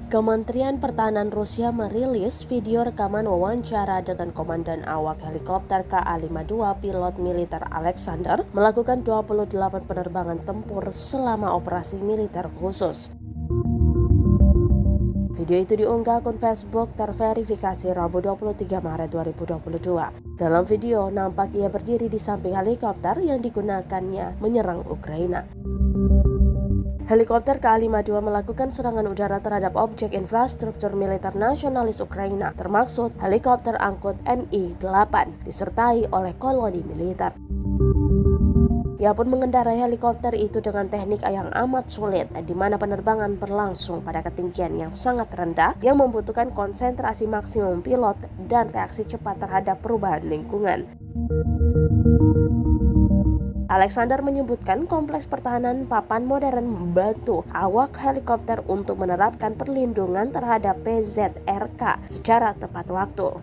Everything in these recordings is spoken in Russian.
Kementerian Pertahanan Rusia merilis video rekaman wawancara dengan Komandan Awak Helikopter KA-52 pilot militer Alexander melakukan 28 penerbangan tempur selama operasi militer khusus. Video itu diunggah akun Facebook terverifikasi Rabu 23 Maret 2022. Dalam video, nampak ia berdiri di samping helikopter yang digunakannya menyerang Ukraina. Helikopter KA-52 melakukan serangan udara terhadap objek infrastruktur militer nasionalis Ukraina, termasuk helikopter angkut Mi-8, disertai oleh koloni militer. Ia pun mengendarai helikopter itu dengan teknik yang amat sulit, di mana penerbangan berlangsung pada ketinggian yang sangat rendah yang membutuhkan konsentrasi maksimum pilot dan reaksi cepat terhadap perubahan lingkungan. Alexander menyebutkan kompleks pertahanan papan modern membantu awak helikopter untuk menerapkan perlindungan terhadap PZRK secara tepat waktu.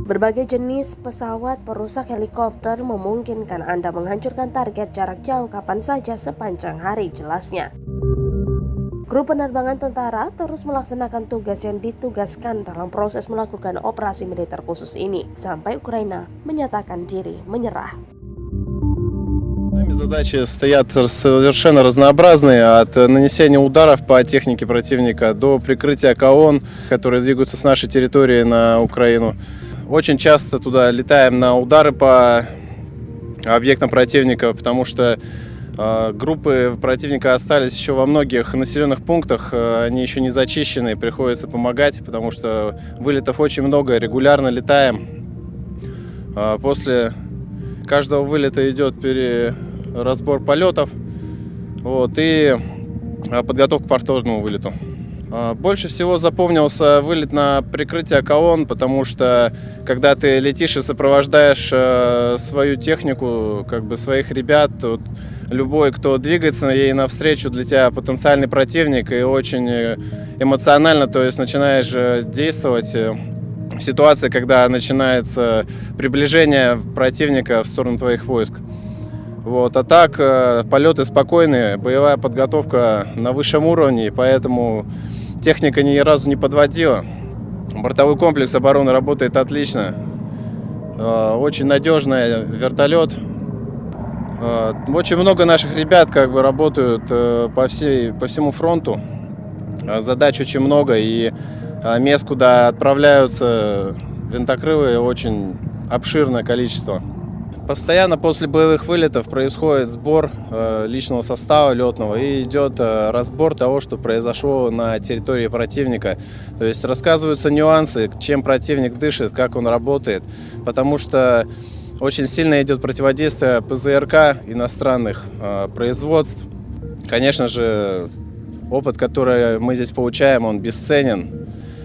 Berbagai jenis pesawat perusak helikopter memungkinkan Anda menghancurkan target jarak jauh kapan saja sepanjang hari, jelasnya. Grup penerbangan tentara terus melaksanakan tugas yang ditugaskan dalam proses melakukan operasi militer khusus ini sampai Ukraina menyatakan diri menyerah. Задачи стоят совершенно разнообразные, от нанесения ударов по технике противника до прикрытия колонн, которые двигаются с нашей территории на Украину. Очень часто туда летаем на удары по объектам противника, потому что группы противника остались еще во многих населенных пунктах, они еще не зачищены, приходится помогать, потому что вылетов очень много, регулярно летаем. После каждого вылета идет разбор полетов и подготовка к повторному вылету. Больше всего запомнился вылет на прикрытие колонн, потому что когда ты летишь и сопровождаешь свою технику, своих ребят, то любой, кто двигается ей навстречу, для тебя потенциальный противник, и очень эмоционально, то есть начинаешь действовать в ситуации, когда начинается приближение противника в сторону твоих войск. А так полеты спокойные, боевая подготовка на высшем уровне, поэтому техника ни разу не подводила. Бортовой комплекс обороны работает отлично. Очень надежный вертолет. Очень много наших ребят работают по всему фронту. Задач очень много, и мест, куда отправляются винтокрылы, очень обширное количество. Постоянно после боевых вылетов происходит сбор личного состава летного и идет разбор того, что произошло на территории противника. То есть рассказываются нюансы, чем противник дышит, как он работает, потому что очень сильно идет противодействие ПЗРК иностранных производств. Конечно же, опыт, который мы здесь получаем, он бесценен.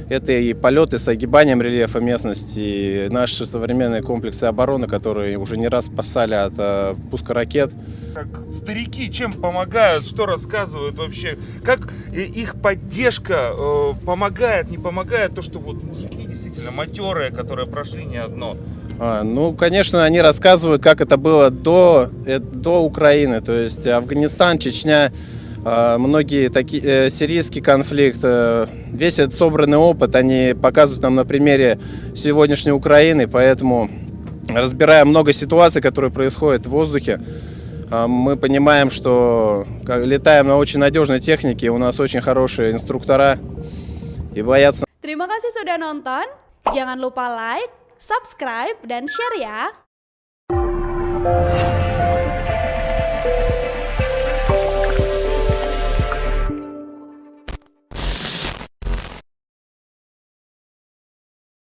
Это и полеты с огибанием рельефа местности, и наши современные комплексы обороны, которые уже не раз спасали от пуска ракет. Как старики чем помогают, что рассказывают вообще, как их поддержка помогает, не помогает, то, что мужики действительно матерые, которые прошли не одно. Конечно, они рассказывают, как это было до Украины, то есть Афганистан, Чечня, многие такие, сирийский конфликт, весь этот собранный опыт они показывают нам на примере сегодняшней Украины, поэтому, разбирая много ситуаций, которые происходят в воздухе, мы понимаем, что летаем на очень надежной технике, у нас очень хорошие инструктора и боятся. Terima kasih sudah nonton, jangan lupa like, subscribe, dan share ya.